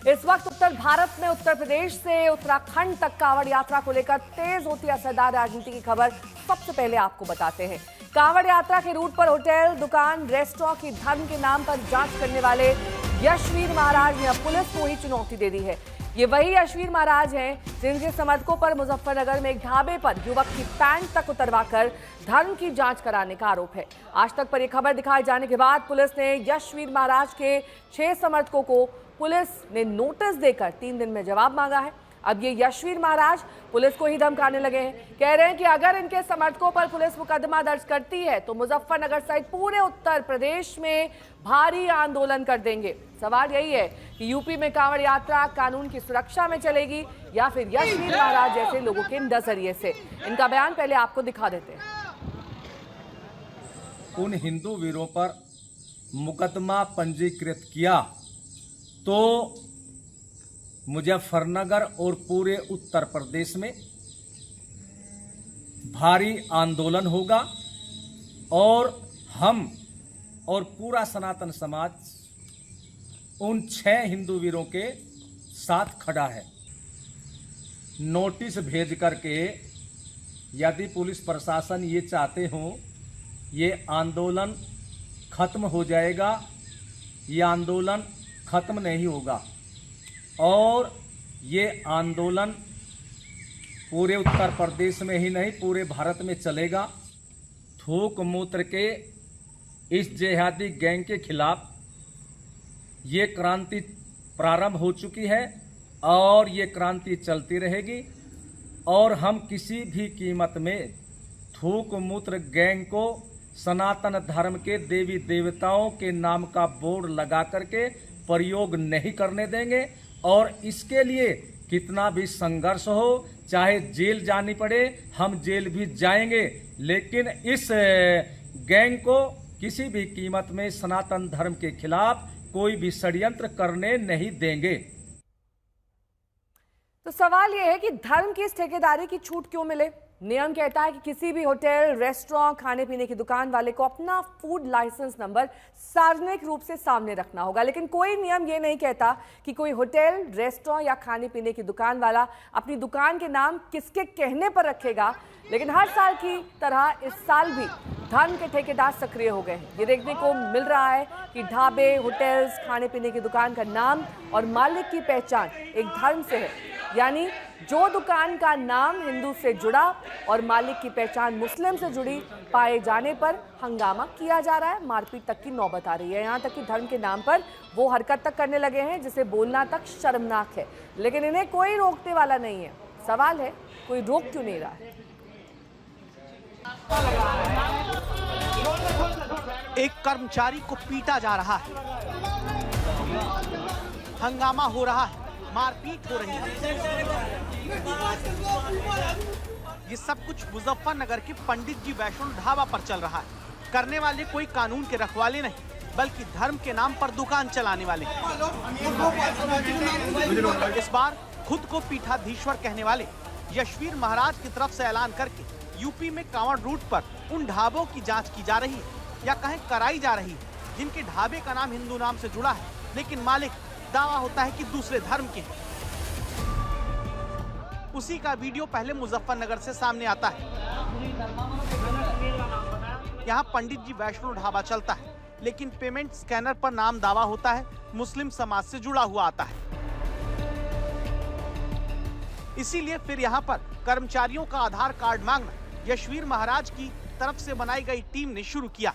इस वक्त उत्तर भारत में उत्तर प्रदेश से उत्तराखंड तक कांवड़ यात्रा को लेकर तेज होती असरदार राजनीति की खबर सबसे पहले आपको बताते हैं। कांवड़ यात्रा के रूट पर होटल, दुकान, रेस्टोरेंट की धर्म के नाम पर जांच करने वाले यशवीर महाराज ने अब पुलिस को ही चुनौती दे दी है। ये वही यशवीर महाराज हैं जिनके समर्थकों पर मुजफ्फरनगर में एक ढाबे पर युवक की पैंट तक उतरवाकर धर्म की जांच कराने का आरोप है। आज तक पर यह खबर दिखाए जाने के बाद पुलिस ने यशवीर महाराज के 6 समर्थकों को पुलिस ने नोटिस देकर 3 दिन में जवाब मांगा है। अब ये यशवीर महाराज पुलिस को ही धमकाने लगे हैं। कह रहे हैं कि अगर इनके समर्थकों पर पुलिस मुकदमा दर्ज करती है तो मुजफ्फरनगर सहित पूरे उत्तर प्रदेश में भारी आंदोलन कर देंगे। सवाल यही है कि यूपी में कांवड़ यात्रा कानून की सुरक्षा में चलेगी या फिर यशवीर महाराज जैसे लोगों के नजरिए से। इनका बयान पहले आपको दिखा देते हैं। उन हिंदू वीरों पर मुकदमा पंजीकृत किया तो मुजफ्फरनगर और पूरे उत्तर प्रदेश में भारी आंदोलन होगा और हम और पूरा सनातन समाज उन 6 हिंदू वीरों के साथ खड़ा है। नोटिस भेज करके यदि पुलिस प्रशासन ये चाहते हो ये आंदोलन खत्म हो जाएगा, ये आंदोलन खत्म नहीं होगा और ये आंदोलन पूरे उत्तर प्रदेश में ही नहीं पूरे भारत में चलेगा। थूक मूत्र के इस जिहादी गैंग के खिलाफ ये क्रांति प्रारंभ हो चुकी है और ये क्रांति चलती रहेगी और हम किसी भी कीमत में थूक मूत्र गैंग को सनातन धर्म के देवी देवताओं के नाम का बोर्ड लगा करके प्रयोग नहीं करने देंगे और इसके लिए कितना भी संघर्ष हो, चाहे जेल जानी पड़े हम जेल भी जाएंगे, लेकिन इस गैंग को किसी भी कीमत में सनातन धर्म के खिलाफ कोई भी षड्यंत्र करने नहीं देंगे। तो सवाल यह है कि धर्म की इस ठेकेदारी की छूट क्यों मिले? नियम कहता है कि किसी भी होटल, रेस्टोरेंट, खाने पीने की दुकान वाले को अपना फूड लाइसेंस नंबर सार्वजनिक रूप से सामने रखना होगा, लेकिन कोई नियम ये नहीं कहता कि कोई होटल, रेस्टोरेंट या खाने पीने की दुकान वाला अपनी दुकान के नाम किसके कहने पर रखेगा। लेकिन हर साल की तरह इस साल भी धर्म के ठेकेदार सक्रिय हो गए हैं। ये देखने को मिल रहा है कि ढाबे, होटल्स, खाने पीने की दुकान का नाम और मालिक की पहचान एक धर्म से है, यानी जो दुकान का नाम हिंदू से जुड़ा और मालिक की पहचान मुस्लिम से जुड़ी पाए जाने पर हंगामा किया जा रहा है। मारपीट तक की नौबत आ रही है। यहाँ तक कि धर्म के नाम पर वो हरकत तक करने लगे हैं जिसे बोलना तक शर्मनाक है, लेकिन इन्हें कोई रोकने वाला नहीं है। सवाल है कोई रोक क्यों नहीं रहा है? एक कर्मचारी को पीटा जा रहा है, हंगामा हो रहा है, मारपीट हो रही है। ये सब कुछ मुजफ्फरनगर के पंडित जी वैष्णो ढाबा पर चल रहा है। करने वाले कोई कानून के रखवाले नहीं बल्कि धर्म के नाम पर दुकान चलाने वाले। इस बार खुद को पीठाधीश्वर कहने वाले यशवीर महाराज की तरफ से ऐलान करके यूपी में कांवड़ रूट पर उन ढाबों की जांच की जा रही है या कहीं कराई जा रही है जिनके ढाबे का नाम हिंदू नाम से जुड़ा है, लेकिन मालिक दावा होता है कि दूसरे धर्म के हैं। उसी का वीडियो पहले मुजफ्फरनगर से सामने आता है। यहाँ पंडित जी वैष्णो ढाबा चलता है, लेकिन पेमेंट स्कैनर पर नाम दावा होता है मुस्लिम समाज से जुड़ा हुआ आता है। इसीलिए फिर यहाँ पर कर्मचारियों का आधार कार्ड मांगना यशवीर महाराज की तरफ से बनाई गई टीम ने शुरू किया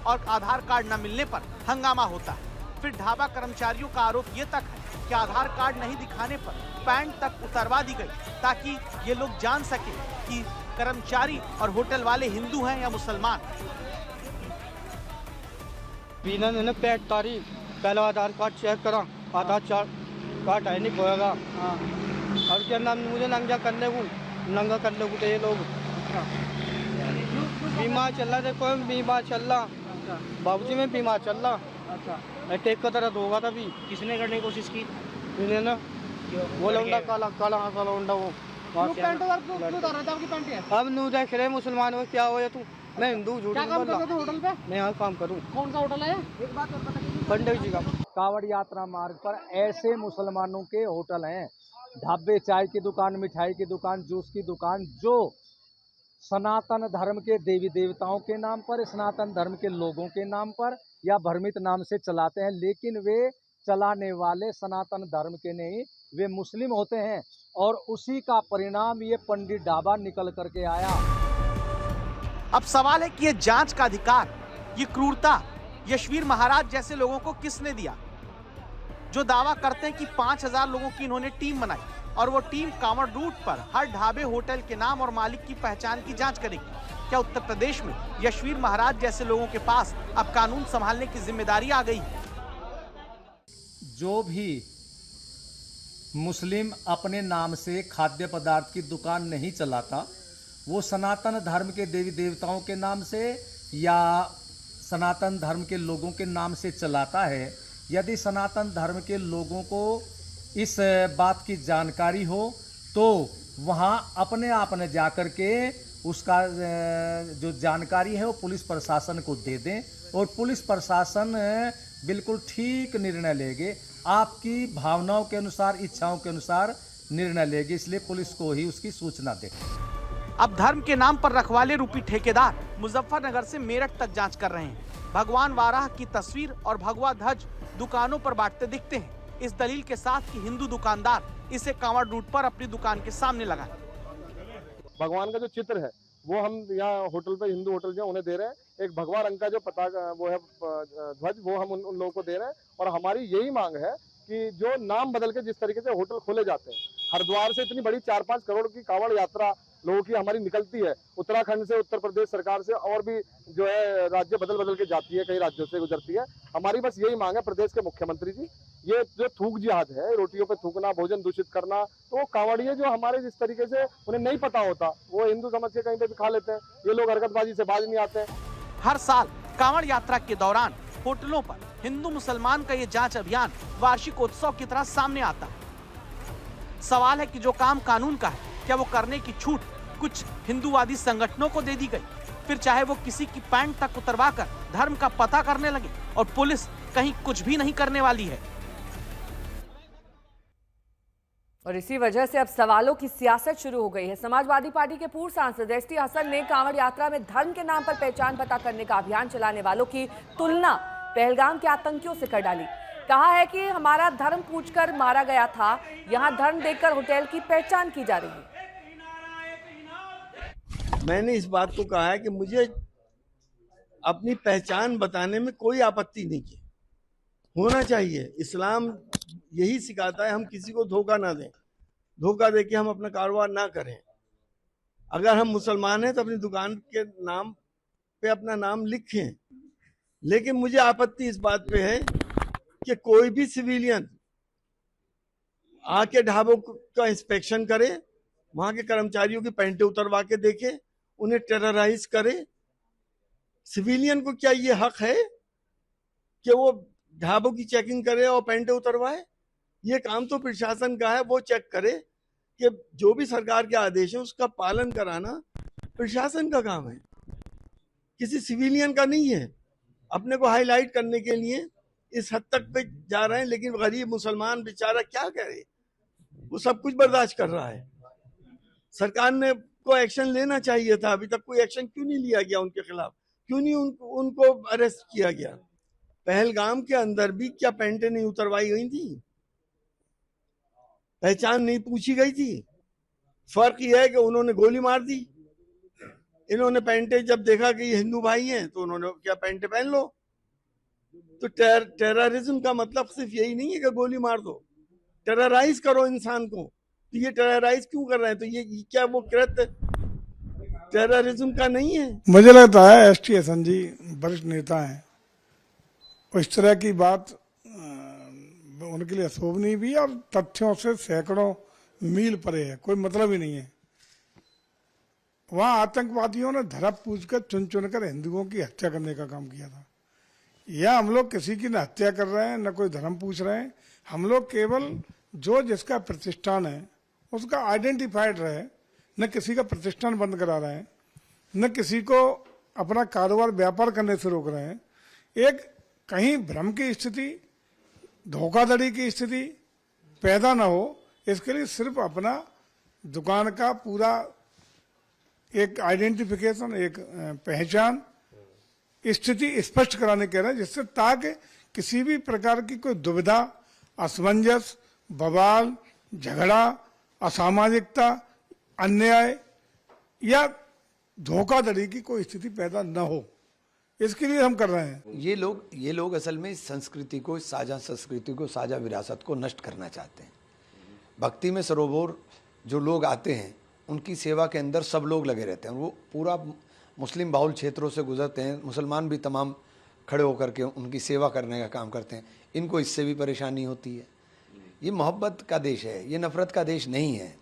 और आधार कार्ड न मिलने पर हंगामा होता है। फिर ढाबा कर्मचारियों का आरोप ये तक है कि आधार कार्ड नहीं दिखाने पर पैंट तक उतरवा दी गई ताकि ये लोग जान सके कि कर्मचारी और होटल वाले हिंदू हैं या मुसलमान। बिना ने पैंट तारी पहले आधार कार्ड चेक करा, आधार कार्ड है नहीं होएगा। और क्या नाम मुझे नंगा करने को तो ये लोग बीमार चल रहा, देखो बीमार चल रहा, बाबूजी में बीमार चल रहा। अच्छा, टेक का तरह होगा तभी। किसने करने की कोशिश की? इन्हें ना वो लौंडा काला लौंडा वो अब नू देख रहे मुसलमान हो क्या हो या तू? मैं हिंदू झूठ नहीं बोल रहा। मैं यहाँ काम करूँ। कौन सा होटल है? पंडित जी का। कावड़ यात्रा मार्ग पर ऐसे मुसलमानों के होटल हैं, ढाबे, चाय की दुकान, मिठाई की दुकान, जूस की दुकान, जो सनातन धर्म के देवी देवताओं के नाम पर, सनातन धर्म के लोगों के नाम पर या भ्रमित नाम से चलाते हैं, लेकिन वे चलाने वाले सनातन धर्म के नहीं, वे मुस्लिम होते हैं। और उसी का परिणाम ये पंडित ढाबा निकल करके आया। अब सवाल है कि ये जांच का अधिकार, ये क्रूरता यशवीर महाराज जैसे लोगों को किसने दिया, जो दावा करते हैं कि 5000 लोगों की इन्होंने टीम बनाई और वो टीम कांवड़ रूट पर हर ढाबे, होटल के नाम और मालिक की पहचान की जांच करेगी। क्या उत्तर प्रदेश में यशवीर महाराज जैसे लोगों के पास अब कानून संभालने की जिम्मेदारी आ गई? जो भी मुस्लिम अपने नाम से खाद्य पदार्थ की दुकान नहीं चलाता, वो सनातन धर्म के देवी देवताओं के नाम से या सनातन धर्म के लोगों के नाम से चलाता है। यदि सनातन धर्म के लोगों को इस बात की जानकारी हो तो वहाँ अपने आप ने जा कर के उसका जो जानकारी है वो पुलिस प्रशासन को दे दें और पुलिस प्रशासन बिल्कुल ठीक निर्णय लेंगे, आपकी भावनाओं के अनुसार, इच्छाओं के अनुसार निर्णय लेगी, इसलिए पुलिस को ही उसकी सूचना दे। अब धर्म के नाम पर रखवाले रूपी ठेकेदार मुजफ्फरनगर से मेरठ तक जांच कर रहे हैं। भगवान वाराह की तस्वीर और भगवा ध्वज दुकानों पर बांटते दिखते हैं, इस दलील के साथ कि हिंदू दुकानदार इसे कांवड़ रूट पर अपनी दुकान के सामने लगाए। भगवान का जो चित्र है वो हम यहाँ होटल पे, हिंदू होटल जो उन्हें दे रहे हैं, एक भगवा रंग का जो पताका वो है ध्वज, वो हम उन लोगों को दे रहे हैं। और हमारी यही मांग है कि जो नाम बदल के जिस तरीके से होटल खोले जाते हैं, हरिद्वार से इतनी बड़ी 4-5 करोड़ की कांवड़ यात्रा लोगों की हमारी निकलती है, उत्तराखंड से, उत्तर प्रदेश सरकार से, और भी जो है राज्य बदल बदल के जाती है, कई राज्यों से गुजरती है। हमारी बस यही मांग है प्रदेश के मुख्यमंत्री जी, ये जो थूक जिहाद है, रोटियों पे थूकना, भोजन दूषित करना, तो कांवड़िए जो हमारे जिस तरीके से उन्हें नहीं पता होता, वो हिंदू समझ के कहीं पे भी खा लेते हैं, ये लोग हरकतबाजी से बाज नहीं आते हैं। हर साल कांवड़ यात्रा के दौरान होटलों पर हिंदू मुसलमान का ये जांच अभियान वार्षिक उत्सव की तरह सामने आता है। सवाल है कि जो काम कानून का है, क्या वो करने की छूट कुछ हिंदूवादी संगठनों को दे दी गई, फिर चाहे वो किसी की पैंट तक उतरवाकर धर्म का पता करने लगे, और पुलिस कहीं कुछ भी नहीं करने वाली है। और इसी वजह से अब सवालों की सियासत शुरू हो गई है। समाजवादी पार्टी के पूर्व सांसद एसटी हसन ने कांवड़ यात्रा में धर्म के नाम पर पहचान पता करने का अभियान चलाने वालों की तुलना पहलगाम के आतंकियों से कर डाली। कहा है कि हमारा धर्म पूछकर मारा गया था, यहाँ धर्म देकर होटल की पहचान की जा रही है। मैंने इस बात को कहा है कि मुझे अपनी पहचान बताने में कोई आपत्ति नहीं है, होना चाहिए। इस्लाम यही सिखाता है हम किसी को धोखा ना दें, धोखा दे के हम अपना कारोबार ना करें। अगर हम मुसलमान हैं तो अपनी दुकान के नाम पे अपना नाम लिखें, लेकिन मुझे आपत्ति इस बात पे है कि कोई भी सिविलियन आके ढाबों का इंस्पेक्शन करे, वहां के कर्मचारियों की पैंटें उतरवा के देखे, उन्हें टेरराइज करे। सिविलियन को क्या ये हक है कि वो ढाबों की चेकिंग करे और पैंटें उतरवाए? ये काम तो प्रशासन का है, वो चेक करे कि जो भी सरकार के आदेश है उसका पालन कराना प्रशासन का काम है, किसी सिविलियन का नहीं है। अपने को हाईलाइट करने के लिए इस हद तक पे जा रहे हैं, लेकिन गरीब मुसलमान बेचारा क्या करे, वो सब कुछ बर्दाश्त कर रहा है। सरकार ने को एक्शन लेना चाहिए था, अभी तक कोई एक्शन क्यों नहीं लिया गया उनके खिलाफ, क्यों नहीं उनको अरेस्ट किया गया? पहलगाम के अंदर भी क्या पैंटें नहीं उतरवाई गई थी, पहचान नहीं पूछी गई थी? फर्क यह है कि उन्होंने गोली मार दी, इन्होंने पैंटें जब देखा कि ये हिंदू भाई हैं तो उन्होंने क्या पैंटें पहन लो। तो टेररिज्म का मतलब सिर्फ यही नहीं है कि गोली मार दो, टेरराइज करो इंसान को। तो ये टेरराइज क्यों कर रहे हैं? तो ये क्या वो कृत्य टेररिज्म का नहीं है? मुझे लगता है एसटी हसन जी वरिष्ठ नेता हैं, इस तरह की बात उनके लिए शोभनीय भी और तथ्यों से सैकड़ों मील परे है, कोई मतलब ही नहीं है। वहां आतंकवादियों ने धर्म पूछकर चुन चुनकर हिंदुओं की हत्या करने का काम किया था। यह हम लोग किसी की न हत्या कर रहे हैं, न कोई धर्म पूछ रहे हैं। हम लोग केवल जो जिसका प्रतिष्ठान है उसका आइडेंटिफाइड रहे, न किसी का प्रतिष्ठान बंद करा रहे हैं, न किसी को अपना कारोबार व्यापार करने से रोक रहे हैं। एक कहीं भ्रम की स्थिति धोखाधड़ी की स्थिति पैदा न हो, इसके लिए सिर्फ अपना दुकान का पूरा एक आइडेंटिफिकेशन, एक पहचान, स्थिति स्पष्ट कराने कह रहे हैं, जिससे ताकि किसी भी प्रकार की कोई दुविधा, असमंजस, बवाल, झगड़ा, असामाजिकता, अन्याय या धोखाधड़ी की कोई स्थिति पैदा न हो, इसके लिए हम कर रहे हैं। ये लोग असल में इस संस्कृति को, इस साझा संस्कृति को, साझा विरासत को नष्ट करना चाहते हैं। भक्ति में सरोवर जो लोग आते हैं उनकी सेवा के अंदर सब लोग लगे रहते हैं। वो पूरा मुस्लिम बाहुल क्षेत्रों से गुजरते हैं, मुसलमान भी तमाम खड़े होकर के उनकी सेवा करने का काम करते हैं। इनको इससे भी परेशानी होती है। ये मोहब्बत का देश है, ये नफरत का देश नहीं है।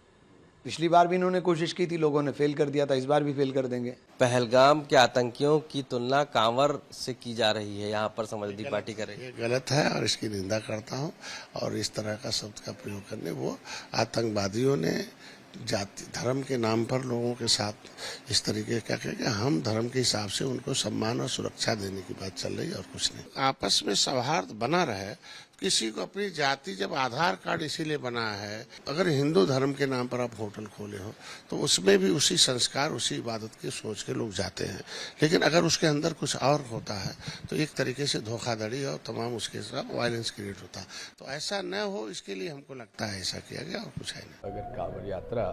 पिछली बार भी इन्होंने कोशिश की थी, लोगों ने फेल कर दिया था, इस बार भी फेल कर देंगे। पहलगाम के आतंकियों की तुलना कांवर से की जा रही है, यहाँ पर समाजवादी पार्टी कर रही है। ये गलत है और इसकी निंदा करता हूँ। और इस तरह का शब्द का प्रयोग करने, वो आतंकवादियों ने जाति धर्म के नाम पर लोगों के साथ इस तरीके का कि हम धर्म के हिसाब से उनको सम्मान और सुरक्षा देने की बात चल रही है और कुछ नहीं। आपस में सौहार्द बना रहे। किसी को अपनी जाति, जब आधार कार्ड इसीलिए बना है, अगर हिंदू धर्म के नाम पर आप होटल खोले हो तो उसमें भी उसी संस्कार, उसी इबादत की सोच के लोग जाते हैं। लेकिन अगर उसके अंदर कुछ और होता है तो एक तरीके से धोखाधड़ी और तमाम उसके साथ वायलेंस क्रिएट होता है। तो ऐसा न हो, इसके लिए हमको लगता है ऐसा किया गया और कुछ है नहीं। अगर कांवड़ यात्रा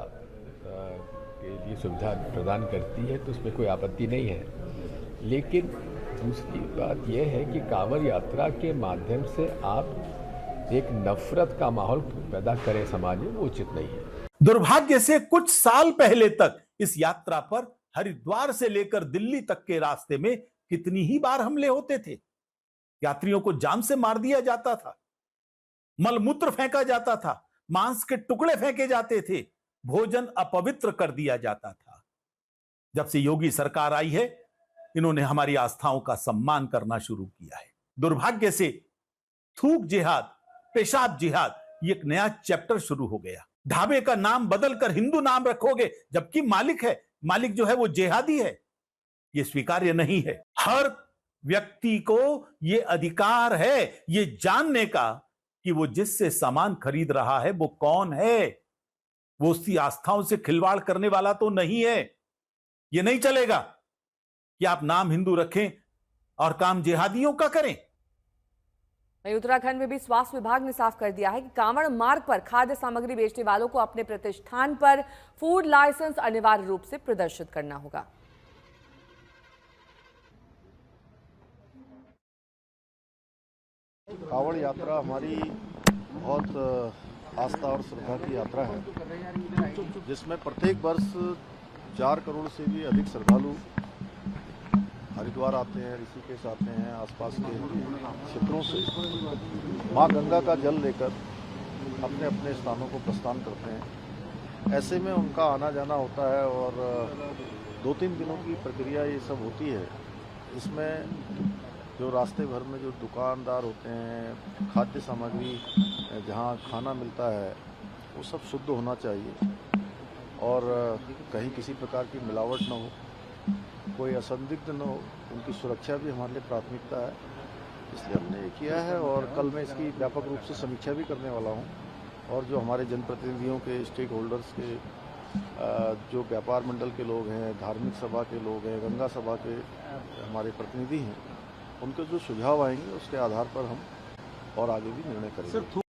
के लिए सुविधा प्रदान करती है तो उसमें कोई आपत्ति नहीं है। लेकिन दूसरी बात यह है कि कांवड़ यात्रा के माध्यम से आप एक नफरत का माहौल पैदा करें समाज में, वो उचित नहीं है। दुर्भाग्य से कुछ साल पहले तक इस यात्रा पर हरिद्वार से लेकर दिल्ली तक के रास्ते में कितनी ही बार हमले होते थे। यात्रियों को जान से मार दिया जाता था, मलमूत्र फेंका जाता था, मांस के टुकड़े फेंके जाते थे, भोजन अपवित्र कर दिया जाता था। जब से योगी सरकार आई है, इन्होंने हमारी आस्थाओं का सम्मान करना शुरू किया है। दुर्भाग्य से थूक जिहाद, पेशाब जिहाद, ये एक नया चैप्टर शुरू हो गया। ढाबे का नाम बदलकर हिंदू नाम रखोगे, जबकि मालिक जो है वो जिहादी है, ये स्वीकार्य नहीं है। हर व्यक्ति को ये अधिकार है ये जानने का कि वो जिससे सामान खरीद रहा है वो कौन है। वो उसकी आस्थाओं से खिलवाड़ करने वाला तो नहीं है। ये नहीं चलेगा कि आप नाम हिंदू रखें और काम जिहादियों का करें। वहीं उत्तराखंड में भी स्वास्थ्य विभाग ने साफ कर दिया है कि कांवड़ मार्ग पर खाद्य सामग्री बेचने वालों को अपने प्रतिष्ठान पर फूड लाइसेंस अनिवार्य रूप से प्रदर्शित करना होगा। कांवड़ यात्रा हमारी बहुत आस्था और श्रद्धा की यात्रा है, जिसमें प्रत्येक वर्ष 4 करोड़ से भी अधिक श्रद्धालु हरिद्वार आते हैं, ऋषिकेश आते हैं, आसपास के क्षेत्रों से मां गंगा का जल लेकर अपने अपने स्थानों को प्रस्थान करते हैं। ऐसे में उनका आना जाना होता है और 2-3 दिनों की प्रक्रिया ये सब होती है। इसमें जो रास्ते भर में जो दुकानदार होते हैं, खाद्य सामग्री जहाँ खाना मिलता है, वो सब शुद्ध होना चाहिए और कहीं किसी प्रकार की मिलावट न हो, कोई असंदिग्ध न हो। उनकी सुरक्षा भी हमारे लिए प्राथमिकता है, इसलिए हमने ये किया है। और कल मैं इसकी व्यापक रूप से समीक्षा भी करने वाला हूँ और जो हमारे जनप्रतिनिधियों के, स्टेक होल्डर्स के, जो व्यापार मंडल के लोग हैं, धार्मिक सभा के लोग हैं, गंगा सभा के हमारे प्रतिनिधि हैं, उनके जो सुझाव आएंगे उसके आधार पर हम और आगे भी निर्णय करेंगे।